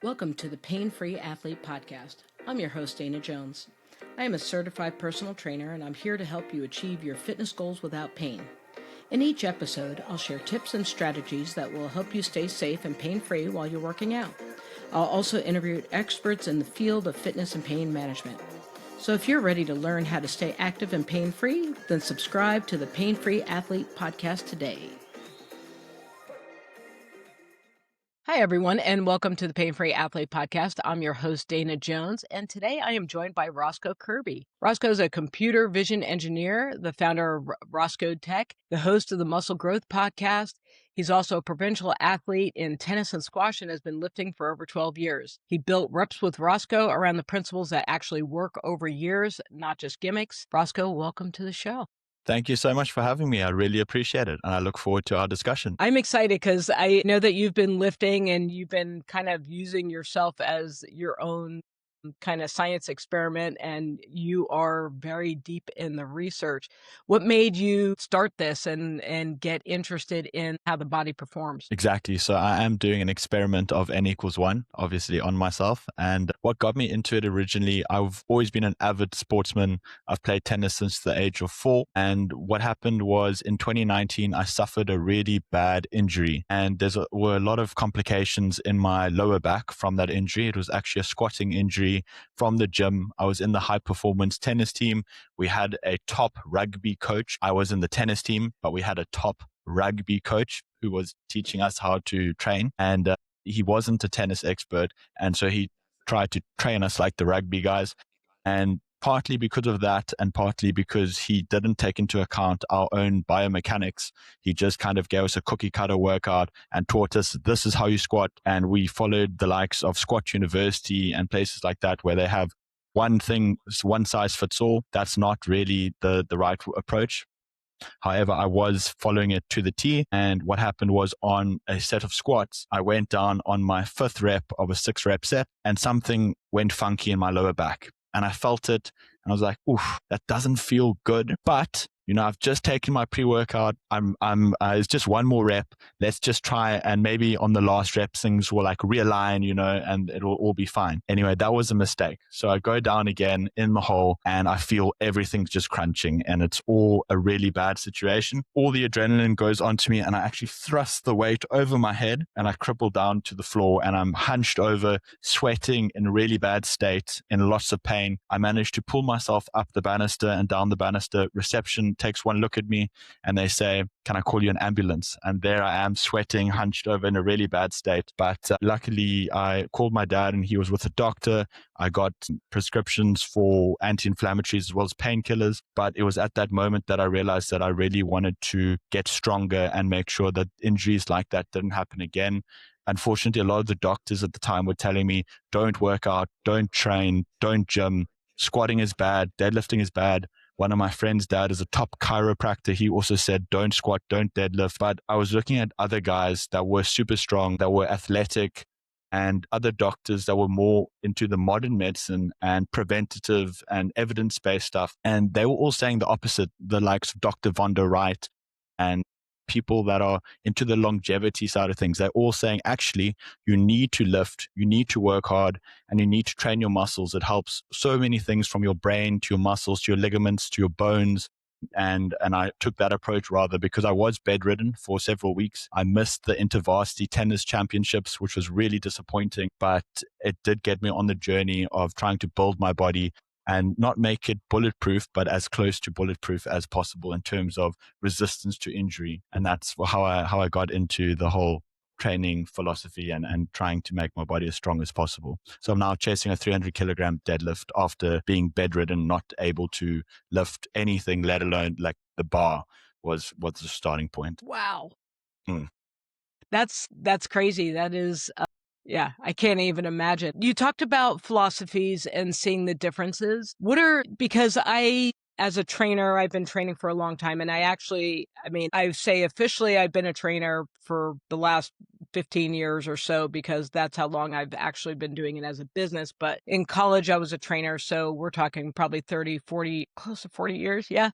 Welcome to the Pain-Free Athlete Podcast. I'm your host, Dana Jones. I am a certified personal trainer, and I'm here to help you achieve your fitness goals without pain. In each episode, I'll share tips and strategies that will help you stay safe and pain-free while you're working out. I'll also interview experts in the field of fitness and pain management. So if you're ready to learn how to stay active and pain-free, then subscribe to the Pain-Free Athlete Podcast today. Hi, everyone, and welcome to the Pain-Free Athlete Podcast. I'm your host, Dana Jones, and today I am joined by Roscoe Kirby. Roscoe is a computer vision engineer, the founder of Roscode Tech, the host of the Muscle Growth Podcast. He's also a provincial athlete in tennis and squash and has been lifting for over 12 years. He built Reps with Roscoe around the principles that actually work over years, not just gimmicks. Roscoe, welcome to the show. Thank you so much for having me. I really appreciate it. And I look forward to our discussion. I'm excited because I know that you've been lifting and you've been kind of using yourself as your own kind of science experiment, and you are very deep in the research. What made you start this and get interested in how the body performs? Exactly. So I am doing an experiment of N=1, obviously on myself. And what got me into it originally, I've always been an avid sportsman. I've played tennis since the age of 4. And what happened was in 2019, I suffered a really bad injury. And were a lot of complications in my lower back from that injury. It was actually a squatting injury from the gym. I was in the high performance tennis team. We had a top rugby coach. I was in the tennis team, but we had a top rugby coach who was teaching us how to train. And he wasn't a tennis expert. And so he tried to train us like the rugby guys. And partly because of that, and partly because he didn't take into account our own biomechanics, he just kind of gave us a cookie cutter workout and taught us this is how you squat. And we followed the likes of Squat University and places like that where they have one thing, one size fits all. That's not really the right approach. However, I was following it to the T. And what happened was on a set of squats, I went down on my 5th rep of a 6-rep set and something went funky in my lower back. And I felt it and I was like, oof, that doesn't feel good. But, I've just taken my pre-workout. It's just one more rep. Let's just try. And maybe on the last rep, things will like realign, and it'll all be fine. Anyway, that was a mistake. So I go down again in the hole and I feel everything's just crunching and it's all a really bad situation. All the adrenaline goes onto me and I actually thrust the weight over my head and I cripple down to the floor and I'm hunched over, sweating in a really bad state, in lots of pain. I managed to pull myself up the banister and down the banister. Reception takes one look at me and they say, "Can I call you an ambulance?" And there I am, sweating, hunched over in a really bad state. But luckily I called my dad and he was with a doctor. I got prescriptions for anti-inflammatories as well as painkillers. But it was at that moment that I realized that I really wanted to get stronger and make sure that injuries like that didn't happen again. Unfortunately, a lot of the doctors at the time were telling me, don't work out, don't train, don't gym. Squatting is bad, deadlifting is bad. One of my friends' dad is a top chiropractor. He also said, don't squat, don't deadlift. But I was looking at other guys that were super strong, that were athletic, and other doctors that were more into the modern medicine and preventative and evidence-based stuff. And they were all saying the opposite, the likes of Dr. Von der Wright and people that are into the longevity side of things. They're all saying, actually, you need to lift, you need to work hard, and you need to train your muscles. It helps so many things from your brain to your muscles, to your ligaments, to your bones. And I took that approach rather because I was bedridden for several weeks. I missed the InterVarsity tennis championships, which was really disappointing, but it did get me on the journey of trying to build my body and not make it bulletproof, but as close to bulletproof as possible in terms of resistance to injury. And that's how I got into the whole training philosophy and trying to make my body as strong as possible. So I'm now chasing a 300 kilogram deadlift after being bedridden, not able to lift anything, let alone like the bar was the starting point. Wow. That's crazy. That is... Yeah, I can't even imagine. You talked about philosophies and seeing the differences. Because as a trainer, I've been training for a long time. And I say officially I've been a trainer for the last 15 years or so, because that's how long I've actually been doing it as a business. But in college, I was a trainer. So we're talking probably 30, 40, close to 40 years. Yeah.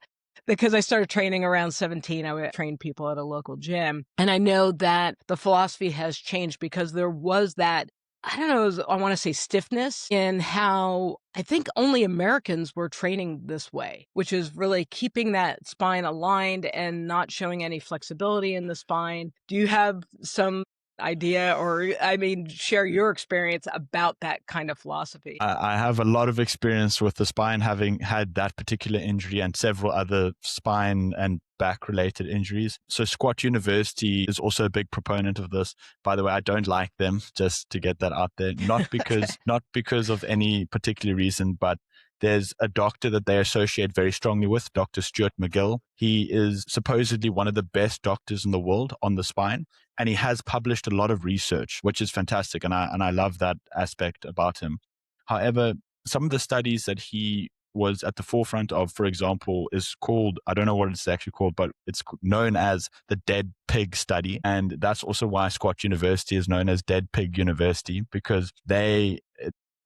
Because I started training around 17, I would train people at a local gym. And I know that the philosophy has changed because there was that I don't know, I want to say stiffness in how I think only Americans were training this way, which is really keeping that spine aligned and not showing any flexibility in the spine. Do you have some idea or, I mean, share your experience about that kind of philosophy? I have a lot of experience with the spine, having had that particular injury and several other spine and back related injuries. So Squat University is also a big proponent of this. By the way, I don't like them, just to get that out there. Not Okay. because not because of any particular reason, but there's a doctor that they associate very strongly with, Dr. Stuart McGill. He is supposedly one of the best doctors in the world on the spine, and he has published a lot of research, which is fantastic, and I love that aspect about him. However, some of the studies that he was at the forefront of, for example, is called, I don't know what it's actually called, but it's known as the Dead Pig Study. And that's also why Squat University is known as Dead Pig University, because they,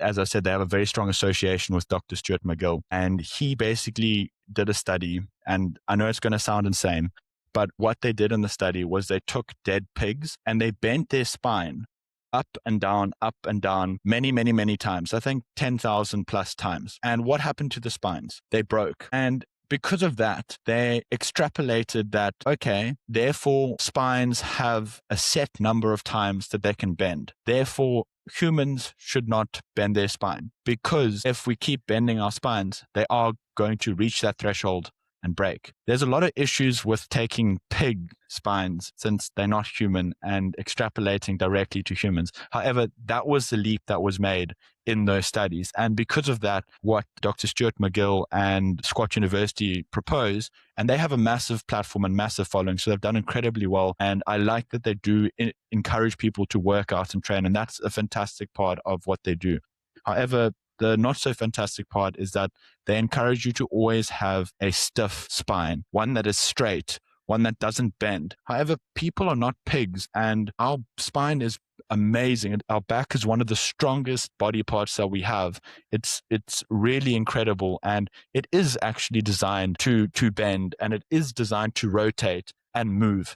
as I said, they have a very strong association with Dr. Stuart McGill. And he basically did a study, and I know it's going to sound insane, but what they did in the study was they took dead pigs and they bent their spine up and down many, many, many times. I think 10,000 plus times. And what happened to the spines? They broke. And because of that, they extrapolated that, okay, therefore spines have a set number of times that they can bend. Therefore, humans should not bend their spine, because if we keep bending our spines, they are going to reach that threshold and break. There's a lot of issues with taking pig spines, since they're not human, and extrapolating directly to humans. However, that was the leap that was made in those studies. And because of that, what Dr. Stuart McGill and Squat University propose, and they have a massive platform and massive following, so they've done incredibly well. And I like that they do encourage people to work out and train, and that's a fantastic part of what they do. However, the not so fantastic part is that they encourage you to always have a stiff spine, one that is straight, one that doesn't bend. However, people are not pigs, and our spine is amazing. Our back is one of the strongest body parts that we have. It's really incredible, and it is actually designed to bend, and it is designed to rotate and move.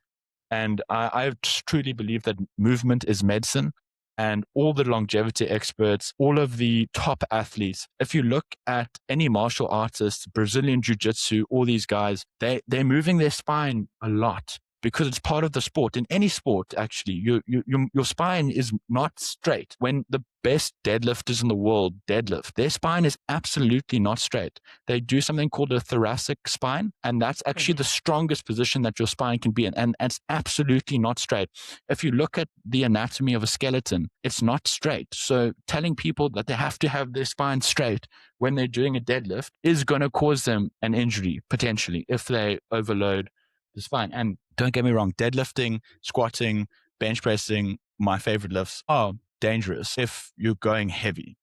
And I truly believe that movement is medicine. And all the longevity experts, all of the top athletes, if you look at any martial artists, Brazilian jiu-jitsu, all these guys, they're moving their spine a lot, because it's part of the sport. In any sport, actually, your spine is not straight. When the best deadlifters in the world deadlift, their spine is absolutely not straight. They do something called a thoracic spine, and that's actually the strongest position that your spine can be in. And it's absolutely not straight. If you look at the anatomy of a skeleton, it's not straight. So telling people that they have to have their spine straight when they're doing a deadlift is going to cause them an injury, potentially, if they overload the spine. And don't get me wrong, deadlifting, squatting, bench pressing, my favorite lifts, are dangerous if you're going heavy.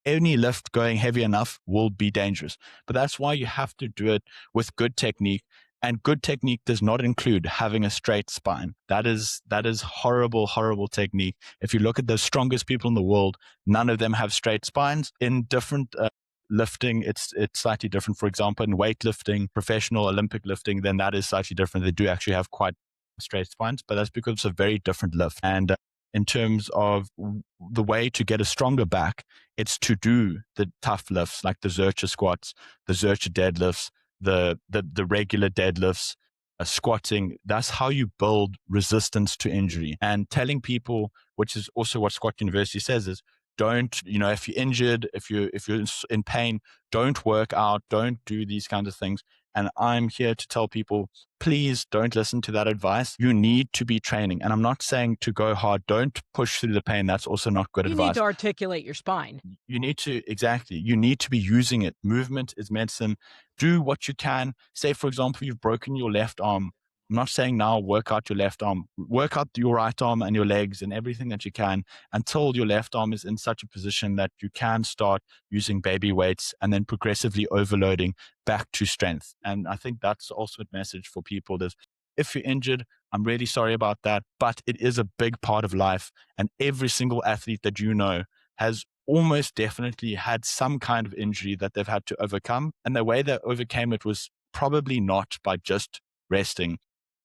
Any lift going heavy enough will be dangerous. But that's why you have to do it with good technique. And good technique does not include having a straight spine. That is horrible, horrible technique. If you look at the strongest people in the world, none of them have straight spines. In different lifting, it's slightly different. For example, in weightlifting, professional Olympic lifting, then that is slightly different. They do actually have quite straight spines, but that's because it's a very different lift. And in terms of the way to get a stronger back, it's to do the tough lifts like the Zercher squats, the Zercher deadlifts, the regular deadlifts, squatting. That's how you build resistance to injury. And telling people, which is also what Squat University says, is don't, if you're injured, if you're in pain, don't work out, don't do these kinds of things. And I'm here to tell people, please don't listen to that advice. You need to be training. And I'm not saying to go hard. Don't push through the pain. That's also not good You need advice. to articulate your spine. You need to, exactly. You need to be using it. Movement is medicine. Do what you can. Say, for example, you've broken your left arm. I'm not saying now work out your left arm. Work out your right arm and your legs and everything that you can until your left arm is in such a position that you can start using baby weights and then progressively overloading back to strength. And I think that's the ultimate message for people is, if you're injured, I'm really sorry about that, but it is a big part of life. And every single athlete that you know has almost definitely had some kind of injury that they've had to overcome. And the way they overcame it was probably not by just resting.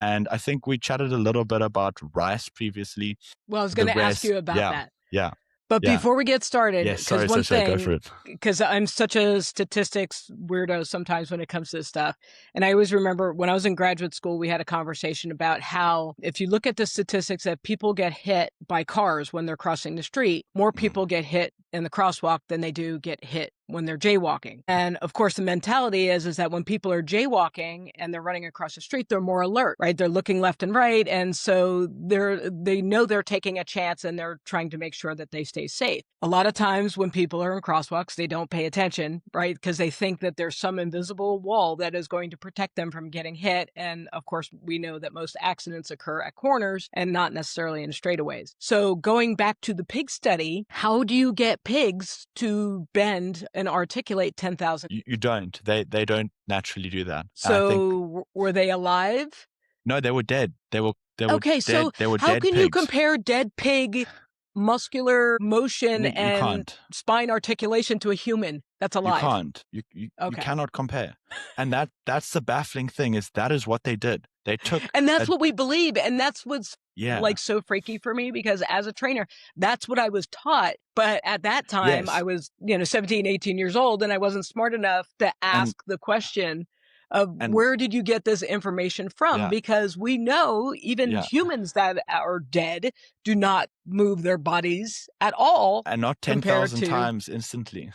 And I think we chatted a little bit about rice previously. Well, I was The going to ask rest, you about yeah, that. yeah. But Yeah. before we get started, Yes. because Sorry, one Sasha, go thing, for it. because I'm such a statistics weirdo sometimes when it comes to this stuff. And I always remember when I was in graduate school, we had a conversation about how if you look at the statistics that people get hit by cars when they're crossing the street, more people get hit in the crosswalk than they do get hit when they're jaywalking. And of course, the mentality is that when people are jaywalking and they're running across the street, they're more alert, right? They're looking left and right. And so they know they're taking a chance and they're trying to make sure that they stay safe. A lot of times when people are in crosswalks, they don't pay attention, right? Because they think that there's some invisible wall that is going to protect them from getting hit. And of course, we know that most accidents occur at corners and not necessarily in straightaways. So going back to the pig study, how do you get pigs to bend and articulate 10,000? You don't. They don't naturally do that. And I think So were they alive? no, they were dead. They were Okay, dead. so They were how dead can you pigs. compare dead pig muscular motion You and can't. spine articulation to a human that's You alive? can't. You Okay. cannot compare. And that's the baffling thing is that is what they did. They took And that's a what we believe. And that's what's yeah. like so freaky for me because as a trainer, that's what I was taught. But at that time, I Yes. was, 17, 18 years old, and I wasn't smart enough to And ask the question of and where did you get this information from? yeah. Because we know even Yeah. humans that are dead do not move their bodies at all And not compared 10,000 to, times instantly.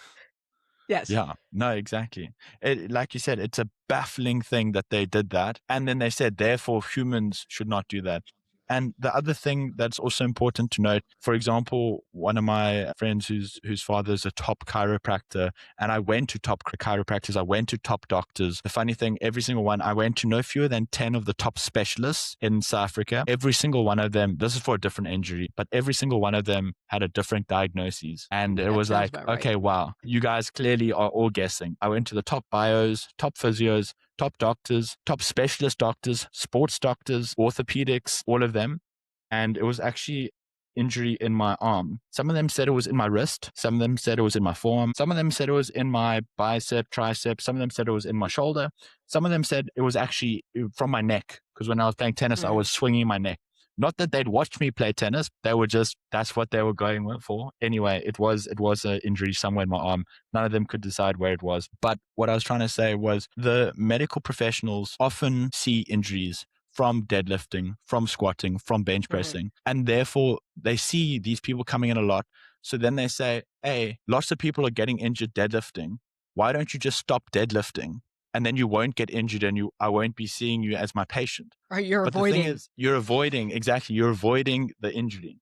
yes. Yeah, no, exactly. Like you said, it's a baffling thing that they did that. And then they said, therefore, humans should not do that. And the other thing that's also important to note, for example, one of my friends whose father is a top chiropractor, and I went to top chiropractors, I went to top doctors. The funny thing, every single one, I went to no fewer than 10 of the top specialists in South Africa. Every single one of them, this is for a different injury, but every single one of them had a different diagnosis. And it That was sounds like, about right. okay, wow, you guys clearly are all guessing. I went to the top bios, top physios, top doctors, top specialist doctors, sports doctors, orthopedics, all of them. And it was actually injury in my arm. Some of them said it was in my wrist. Some of them said it was in my forearm. Some of them said it was in my bicep, tricep. Some of them said it was in my shoulder. Some of them said it was actually from my neck. Because when I was playing tennis, I was swinging my neck. Not that they'd watched me play tennis. They were just, that's what they were going for. Anyway, it was an injury somewhere in my arm. None of them could decide where it was. But what I was trying to say was the medical professionals often see injuries from deadlifting, from squatting, from bench pressing. And therefore they see these people coming in a lot. So then they say, hey, lots of people are getting injured deadlifting. Why don't you just stop deadlifting? And then you won't get injured and I won't be seeing you as my patient. Or you're But the thing avoiding. is, you're avoiding the injury.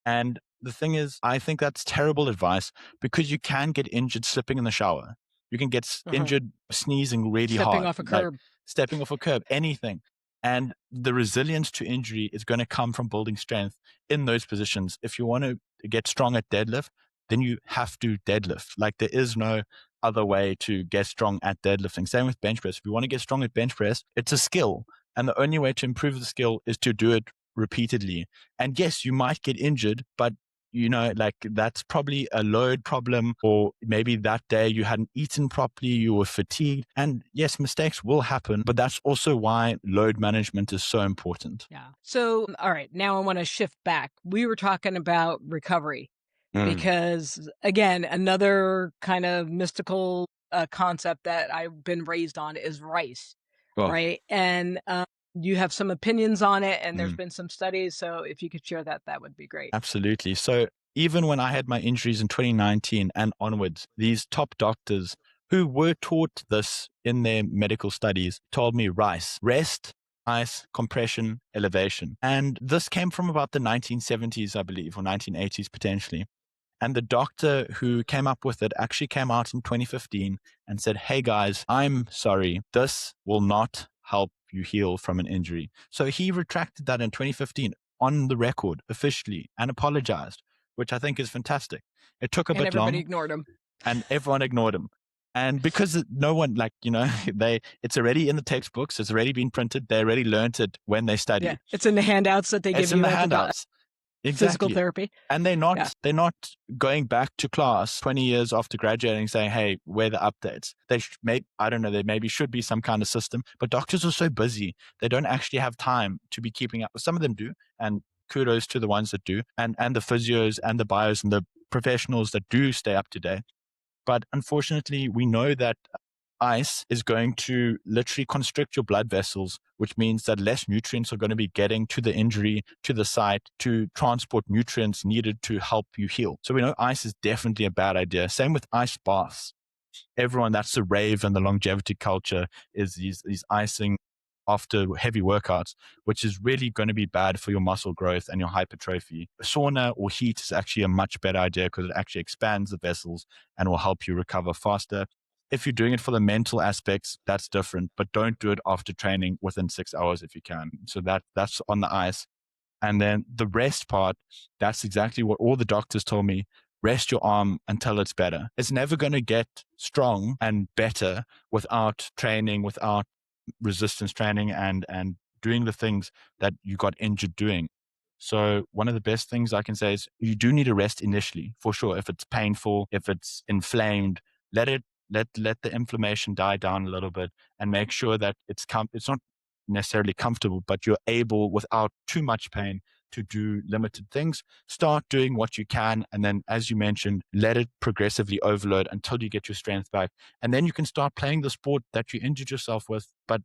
And the thing is, I think that's terrible advice because you can get injured slipping in the shower. You can get injured sneezing really Stepping hard, off a like curb. stepping off a curb, anything. And the resilience to injury is going to come from building strength in those positions. If you want to get strong at deadlift, then you have to deadlift. Like there is no other way to get strong at deadlifting. Same with bench press. If you want to get strong at bench press, it's a skill. And the only way to improve the skill is to do it repeatedly. And yes, you might get injured, but like that's probably a load problem, or maybe that day you hadn't eaten properly, you were fatigued. And yes, mistakes will happen, but that's also why load management is so important. Yeah. So, all right, now I want to shift back. We were talking about recovery because, again, another kind of mystical concept that I've been raised on is rice, Oh, right? And you have some opinions on it, and there's mm, been some studies. So, if you could share that, that would be great. absolutely. So even when I had my injuries in 2019 and onwards, these top doctors who were taught this in their medical studies told me rice, rest, ice, compression, elevation. And this came from about the 1970s, I believe, or 1980s potentially. And the doctor who came up with it actually came out in 2015 and said, hey guys, I'm sorry, this will not help you heal from an injury. So he retracted that in 2015 on the record officially and apologized, which I think is fantastic. It took a And bit everybody long ignored him. and everyone ignored him. And because no one, it's already in the textbooks, it's already been printed, they already learned it when they Yeah. studied. It's in the handouts that they It's give in you the at the handouts. physical Exactly. therapy. And they're Yeah. not going back to class 20 years after graduating saying, hey, where are the updates? I don't know, there maybe should be some kind of system, but doctors are so busy. They don't actually have time to be keeping up. Some of them do, and kudos to the ones that do, and the physios and the bios and the professionals that do stay up to date. But unfortunately, we know that ice is going to literally constrict your blood vessels, which means that less nutrients are going to be getting to the injury, to the site, to transport nutrients needed to help you heal. So we know ice is definitely a bad idea. Same with ice baths. Everyone, that's the rave and the longevity culture, is these icing after heavy workouts, which is really going to be bad for your muscle growth and your hypertrophy. Sauna or heat is actually a much better idea because it actually expands the vessels and will help you recover faster. If you're doing it for the mental aspects, that's different, but don't do it after training within 6 hours if you can. So that's on the ice. And then the rest part, that's exactly what all the doctors told me. Rest your arm until it's better. It's never going to get strong and better without training, without resistance training and doing the things that you got injured doing. So one of the best things I can say is you do need a rest initially, for sure. If it's painful, if it's inflamed, let the inflammation die down a little bit and make sure that it's not necessarily comfortable, but you're able without too much pain to do limited things. Start doing what you can. And then, as you mentioned, let it progressively overload until you get your strength back. And then you can start playing the sport that you injured yourself with, but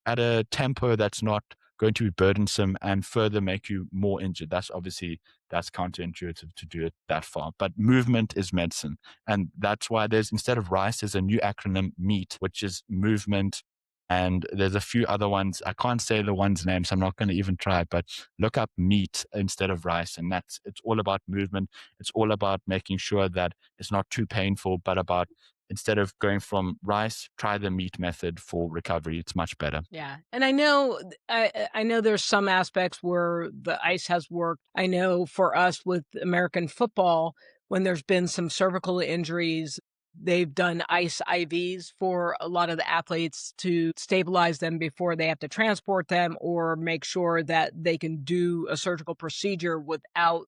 at a tempo that's not going to be burdensome and further make you more injured. That's counterintuitive to do it that far. But movement is medicine. And that's why instead of RICE, there's a new acronym, MEAT, which is movement. And there's a few other ones. I can't say the one's name, so I'm not going to even try, but look up MEAT instead of RICE. And it's all about movement. It's all about making sure that it's not too painful, but about, instead of going from RICE, try the MEAT method for recovery. It's much better. Yeah. And I know there's some aspects where the ice has worked. I know for us with American football, when there's been some cervical injuries, they've done ice IVs for a lot of the athletes to stabilize them before they have to transport them, or make sure that they can do a surgical procedure without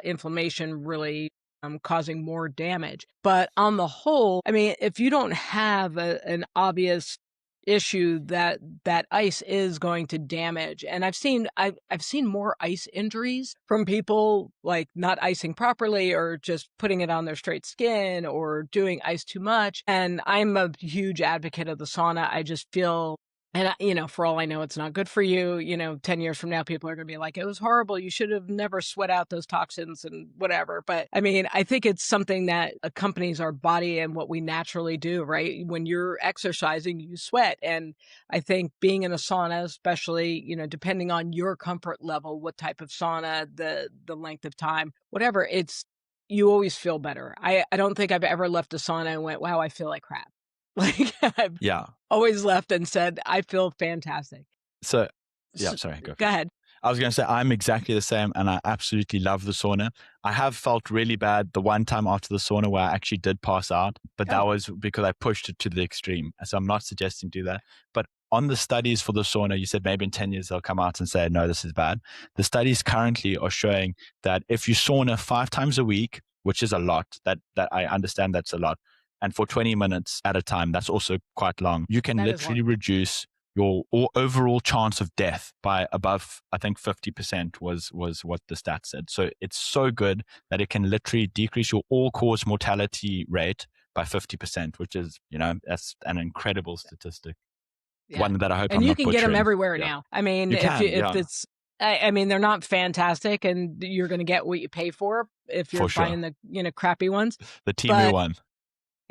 inflammation really causing more damage. But on the whole, I mean, if you don't have an obvious issue that ice is going to damage, and I've seen more ice injuries from people like not icing properly, or just putting it on their straight skin, or doing ice too much. And I'm a huge advocate of the sauna. I just feel, and for all I know, it's not good for you. 10 years from now, people are going to be like, it was horrible. You should have never sweat out those toxins and whatever. But I mean, I think it's something that accompanies our body and what we naturally do, right? When you're exercising, you sweat. And I think being in a sauna, especially, depending on your comfort level, what type of sauna, the length of time, whatever, you always feel better. I don't think I've ever left a sauna and went, wow, I feel like crap. Like, I've always left and said, I feel fantastic. So, yeah, sorry, go ahead. I was going to say, I'm exactly the same, and I absolutely love the sauna. I have felt really bad the one time after the sauna where I actually did pass out, but that was because I pushed it to the extreme. So I'm not suggesting do that. But on the studies for the sauna, you said maybe in 10 years they'll come out and say, no, this is bad. The studies currently are showing that if you sauna 5 times a week, which is a lot, that I understand that's a lot, and for 20 minutes at a time, that's also quite long. You can literally reduce your overall chance of death by above, I think 50% was what the stat said. So it's so good that it can literally decrease your all-cause mortality rate by 50%, which is, that's an incredible statistic. Yeah. One that I hope I'm not butchering. And you can get them everywhere now. I mean, if it's, I mean, they're not fantastic, and you're going to get what you pay for if you're buying the crappy ones. The Temu one.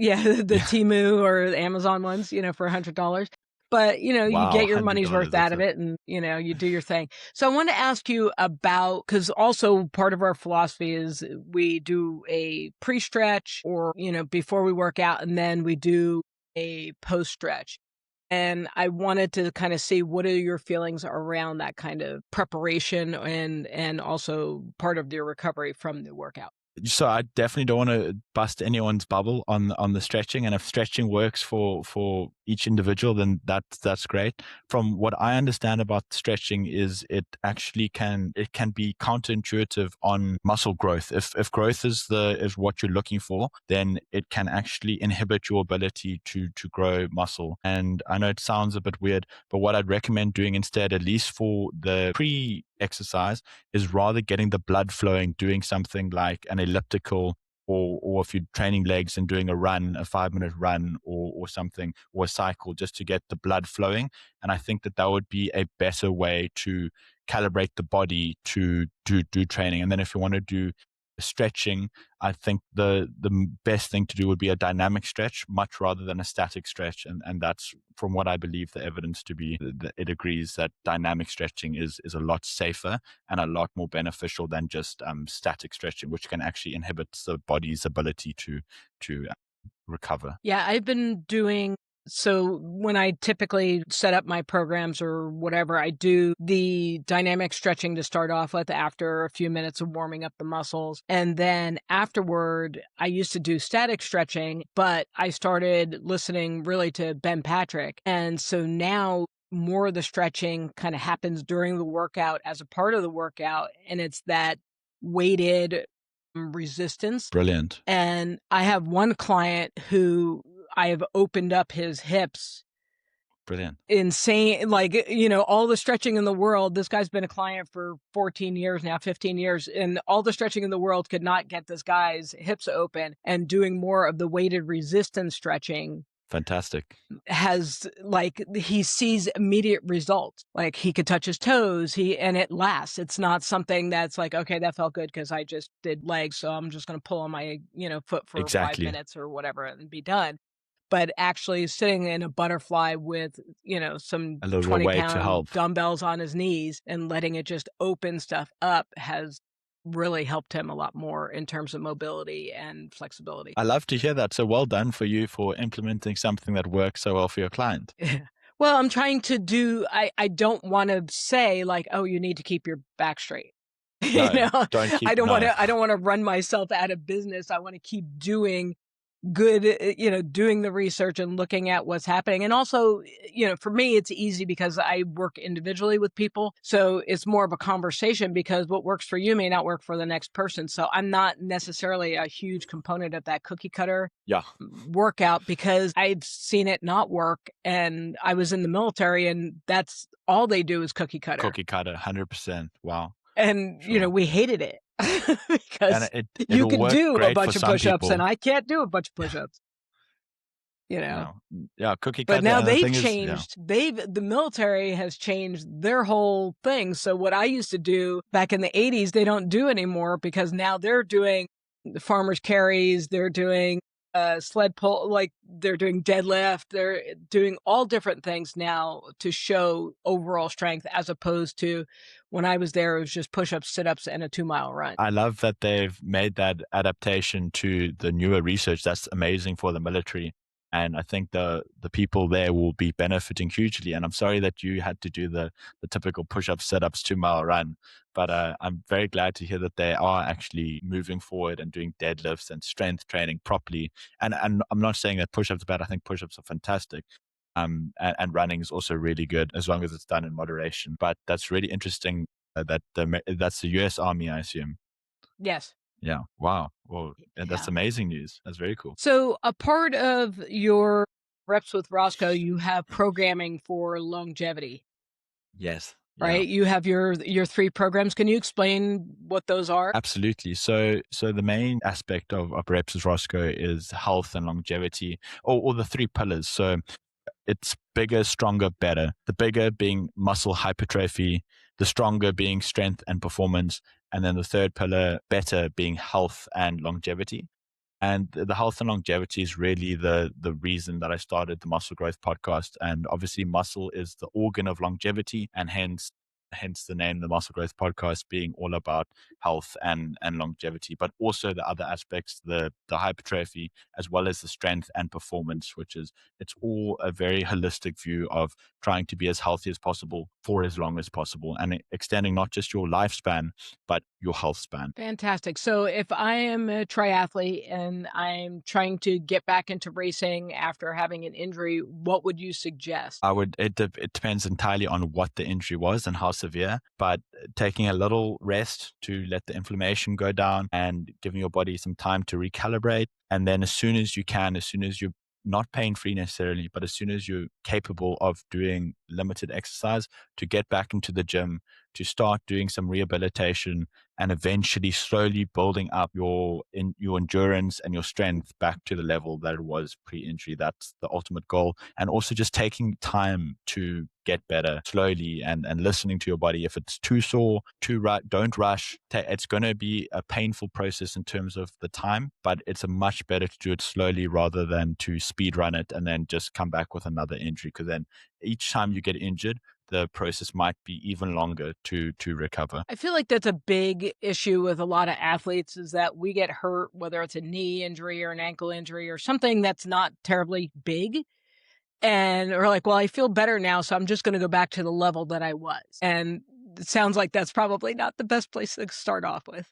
Yeah, the Temu or the Amazon ones, for $100. But, you get your money's worth out of it, and, you do your thing. So I want to ask you about, because also part of our philosophy is we do a pre-stretch or, before we work out, and then we do a post-stretch. And I wanted to kind of see, what are your feelings around that kind of preparation and also part of your recovery from the workout? So I definitely don't want to bust anyone's bubble on the stretching, and if stretching works for each individual, then that's great. From what I understand about stretching is it actually can be counterintuitive on muscle growth. If growth is what you're looking for, then it can actually inhibit your ability to grow muscle. And I know it sounds a bit weird, but what I'd recommend doing instead, at least for the pre-exercise, is rather getting the blood flowing, doing something like an elliptical or if you're training legs and doing a run, a 5-minute run or something, or a cycle, just to get the blood flowing. And I think that would be a better way to calibrate the body to do training. And then if you want to do stretching, I think the best thing to do would be a dynamic stretch, much rather than a static stretch. And that's from what I believe the evidence to be. It agrees that dynamic stretching is a lot safer and a lot more beneficial than just static stretching, which can actually inhibit the body's ability to recover. Yeah, I've been doing so when I typically set up my programs or whatever, I do the dynamic stretching to start off with after a few minutes of warming up the muscles. And then afterward, I used to do static stretching, but I started listening really to Ben Patrick. And so now more of the stretching kind of happens during the workout as a part of the workout. And it's that weighted resistance. Brilliant. And I have one client who I have opened up his hips. Brilliant. Insane. Like, you know, all the stretching in the world. This guy's been a client for 14 years now, 15 years. And all the stretching in the world could not get this guy's hips open. And doing more of the weighted resistance stretching Fantastic. has, like, he sees immediate results. Like, he could touch his toes, and it lasts. It's not something that's like, okay, that felt good because I just did legs, so I'm just going to pull on my, foot for Exactly. 5 minutes or whatever and be done. But actually sitting in a butterfly with, some A little weight to 20-pound help. dumbbells on his knees and letting it just open stuff up has really helped him a lot more in terms of mobility and flexibility. I love to hear that. So well done for you for implementing something that works so well for your client. Well, I'm trying to do, I don't want to say like, oh, you need to keep your back straight. No, don't keep, I don't no. want to run myself out of business. I want to keep doing good, doing the research and looking at what's happening. And also, for me, it's easy because I work individually with people. So it's more of a conversation because what works for you may not work for the next person. So I'm not necessarily a huge component of that cookie cutter workout because I've seen it not work. And I was in the military and that's all they do is cookie cutter. Cookie cutter, 100%. Wow. And, we hated it. Because you it'll can work do a great bunch for of some push-ups people. and I can't do a bunch of push-ups. Yeah, cookie But cutter. now and the they've thing is, changed. The military has changed their whole thing. So what I used to do back in the 80s, they don't do anymore because now they're doing the farmers carries, they're doing sled pull, like they're doing deadlift, they're doing all different things now to show overall strength, as opposed to when I was there, it was just push-ups, sit-ups, and a 2-mile run. I love that they've made that adaptation to the newer research. That's amazing for the military. And I think the people there will be benefiting hugely. And I'm sorry that you had to do the typical push-ups, sit-ups, 2-mile run. But I'm very glad to hear that they are actually moving forward and doing deadlifts and strength training properly. And I'm not saying that push-ups are bad. I think push-ups are fantastic. And running is also really good as long as it's done in moderation. But that's really interesting that's the U.S. Army, I assume. Yes. Yeah. Wow. Well, that's amazing news. That's very cool. So a part of your reps with Roscoe, you have programming for longevity. Yes. Right. You have your 3 programs. Can you explain what those are? Absolutely. So the main aspect of reps with Roscoe is health and longevity, or the 3 pillars. So it's bigger, stronger, better. The bigger being muscle hypertrophy, the stronger being strength and performance, and then the 3rd pillar, better, being health and longevity. And the health and longevity is really the reason that I started the Muscle Growth Podcast. And obviously, muscle is the organ of longevity, and hence the name, the Muscle Growth Podcast, being all about health and longevity, but also the other aspects, the hypertrophy, as well as the strength and performance, which is, it's all a very holistic view of trying to be as healthy as possible for as long as possible, and extending not just your lifespan, but your health span. Fantastic. So if I am a triathlete and I'm trying to get back into racing after having an injury, what would you suggest? It depends entirely on what the injury was and how severe, but taking a little rest to let the inflammation go down and giving your body some time to recalibrate. And then as soon as you're not pain-free necessarily, but as soon as you're capable of doing limited exercise, to get back into the gym, to start doing some rehabilitation and eventually slowly building up your endurance and your strength back to the level that it was pre-injury. That's the ultimate goal. And also just taking time to get better slowly and listening to your body. If it's too sore, don't rush. It's going to be a painful process in terms of the time, but it's a much better to do it slowly rather than to speed run it and then just come back with another injury. Because then each time you get injured, the process might be even longer to recover. I feel like that's a big issue with a lot of athletes is that we get hurt, whether it's a knee injury or an ankle injury or something that's not terribly big. And we're like, well, I feel better now, so I'm just going to go back to the level that I was. And it sounds like that's probably not the best place to start off with.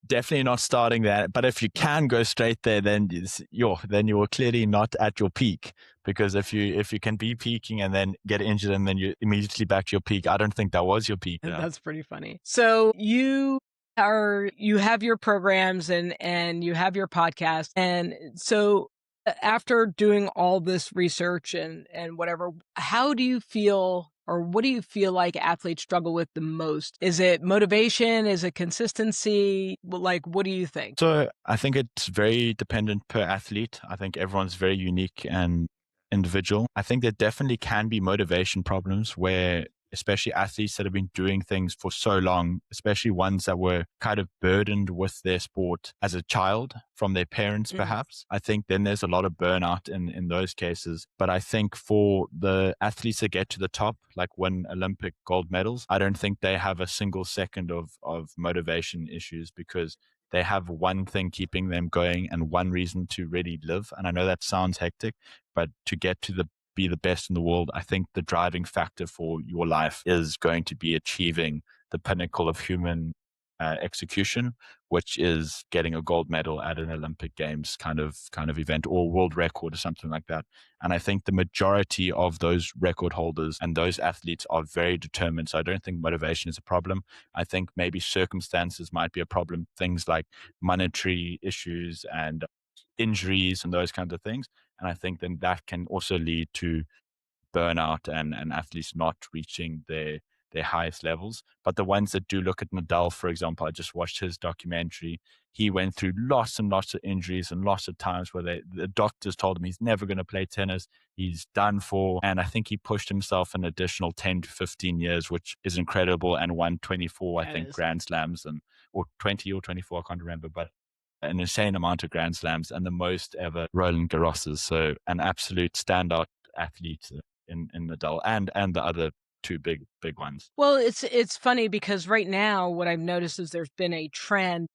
Definitely not starting that. But if you can go straight there, then you're clearly not at your peak. Because if you can be peaking and then get injured and then you're immediately back to your peak, I don't think that was your peak. Yeah. That's pretty funny. So you have your programs and you have your podcast. And so after doing all this research and whatever, how do you feel or what do you feel like athletes struggle with the most? Is it motivation? Is it consistency? Like, what do you think? So I think it's very dependent per athlete. I think everyone's very unique and individual. I think there definitely can be motivation problems where, especially athletes that have been doing things for so long, especially ones that were kind of burdened with their sport as a child from their parents, perhaps. I think then there's a lot of burnout in those cases. But I think for the athletes that get to the top, like win Olympic gold medals, I don't think they have a single second of motivation issues because they have one thing keeping them going and one reason to really live. And I know that sounds hectic, but to get to be the best in the world, I think the driving factor for your life is going to be achieving the pinnacle of human execution, which is getting a gold medal at an Olympic Games kind of event or world record or something like that. And I think the majority of those record holders and those athletes are very determined. So I don't think motivation is a problem. I think maybe circumstances might be a problem, things like monetary issues and injuries and those kinds of things. And I think then that can also lead to burnout and athletes not reaching their highest levels. But the ones that do, look at Nadal, for example, I just watched his documentary. He went through lots and lots of injuries and lots of times where the doctors told him he's never going to play tennis. He's done for. And I think he pushed himself an additional 10 to 15 years, which is incredible, and won 24, I think, Grand Slams or 20 or 24, I can't remember, but an insane amount of Grand Slams and the most ever Roland Garroses. So an absolute standout athlete in Nadal and the other two big ones. Well, it's funny because right now what I've noticed is there's been a trend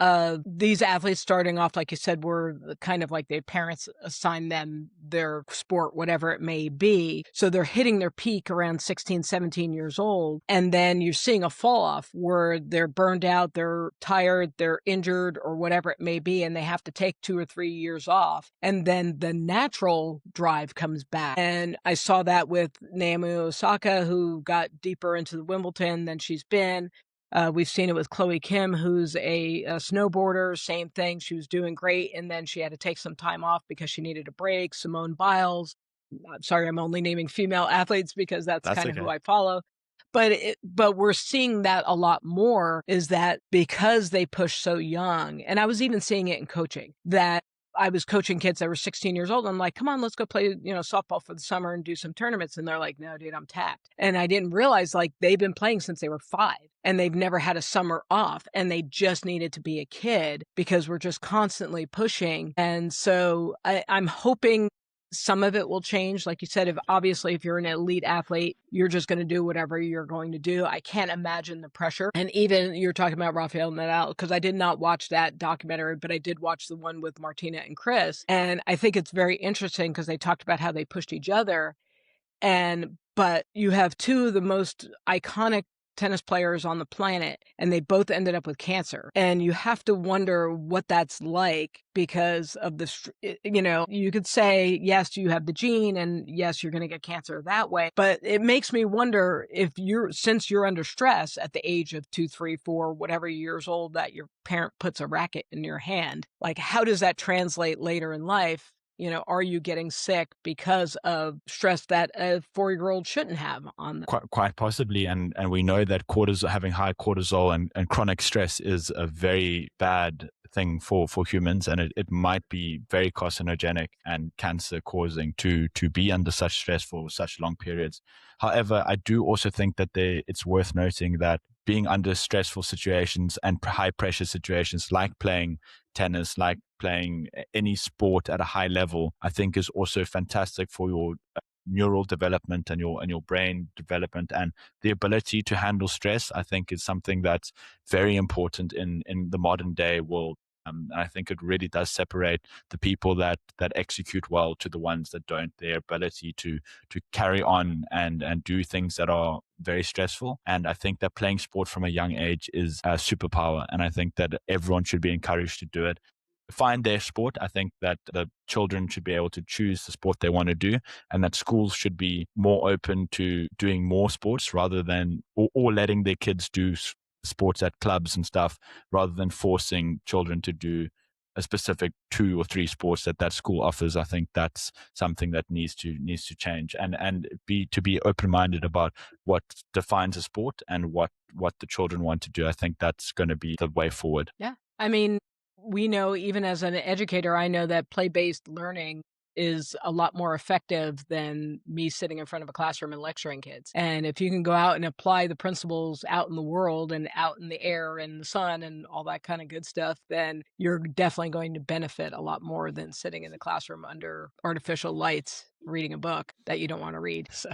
of these athletes starting off, like you said, were kind of like their parents assigned them their sport, whatever it may be. So they're hitting their peak around 16, 17 years old. And then you're seeing a fall off where they're burned out, they're tired, they're injured or whatever it may be. And they have to take 2 or 3 years off. And then the natural drive comes back. And I saw that with Naomi Osaka, who got deeper into the Wimbledon than she's been. We've seen it with Chloe Kim, who's a snowboarder. Same thing. She was doing great, and then she had to take some time off because she needed a break. Simone Biles. Sorry, I'm only naming female athletes because that's kind of who I follow. But we're seeing that a lot more is that because they push so young, and I was even seeing it in coaching, that I was coaching kids that were 16 years old. I'm like, come on, let's go play, softball for the summer and do some tournaments. And they're like, no, dude, I'm tapped. And I didn't realize like they've been playing since they were 5 and they've never had a summer off and they just needed to be a kid because we're just constantly pushing. And so I'm hoping some of it will change. Like you said, if you're an elite athlete, you're just going to do whatever you're going to do. I can't imagine the pressure. And even you're talking about Rafael Nadal, because I did not watch that documentary, but I did watch the one with Martina and Chris. And I think it's very interesting because they talked about how they pushed each other. But you have 2 of the most iconic tennis players on the planet, and they both ended up with cancer. And you have to wonder what that's like because of you could say, yes, you have the gene and yes, you're going to get cancer that way. But it makes me wonder if since you're under stress at the age of 2, 3, 4, whatever years old that your parent puts a racket in your hand, like how does that translate later in life? are you getting sick because of stress that a 4-year-old shouldn't have on them? Quite possibly, and we know that having high cortisol and chronic stress is a very bad thing for humans, and it might be very carcinogenic and cancer causing to be under such stress for such long periods. However, I do also think that it's worth noting that being under stressful situations and high pressure situations, like playing tennis, like playing any sport at a high level, I think is also fantastic for your neural development and your brain development, and the ability to handle stress. I think is something that's very important in the modern day world. And I think it really does separate the people that execute well to the ones that don't. Their ability to carry on and do things that are very stressful. And I think that playing sport from a young age is a superpower, and I think that everyone should be encouraged to do it. Find their sport. I think that the children should be able to choose the sport they want to do, and that schools should be more open to doing more sports rather than or letting their kids do sports at clubs and stuff, rather than forcing children to do a specific 2 or 3 sports that school offers. I think that's something that needs to change, and be open minded about what defines a sport and what the children want to do. I think that's going to be the way forward. Yeah. I mean, we know, even as an educator, I know that play-based learning is a lot more effective than me sitting in front of a classroom and lecturing kids. And if you can go out and apply the principles out in the world and out in the air and the sun and all that kind of good stuff, then you're definitely going to benefit a lot more than sitting in the classroom under artificial lights reading a book that you don't want to read. So,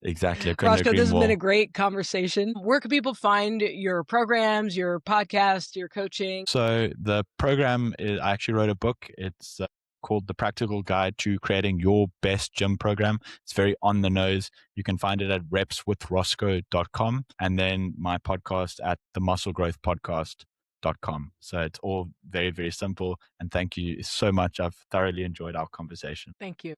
Exactly. I couldn't Roscoe, agree this has been a more. great conversation. Where can people find your programs, your podcast, your coaching? So the program is, I actually wrote a book. It's called The Practical Guide to Creating Your Best Gym Program. It's very on the nose. You can find it at repswithroscode.com, and then my podcast at themusclegrowthpodcast.com. So it's all very, very simple. And thank you so much. I've thoroughly enjoyed our conversation. Thank you.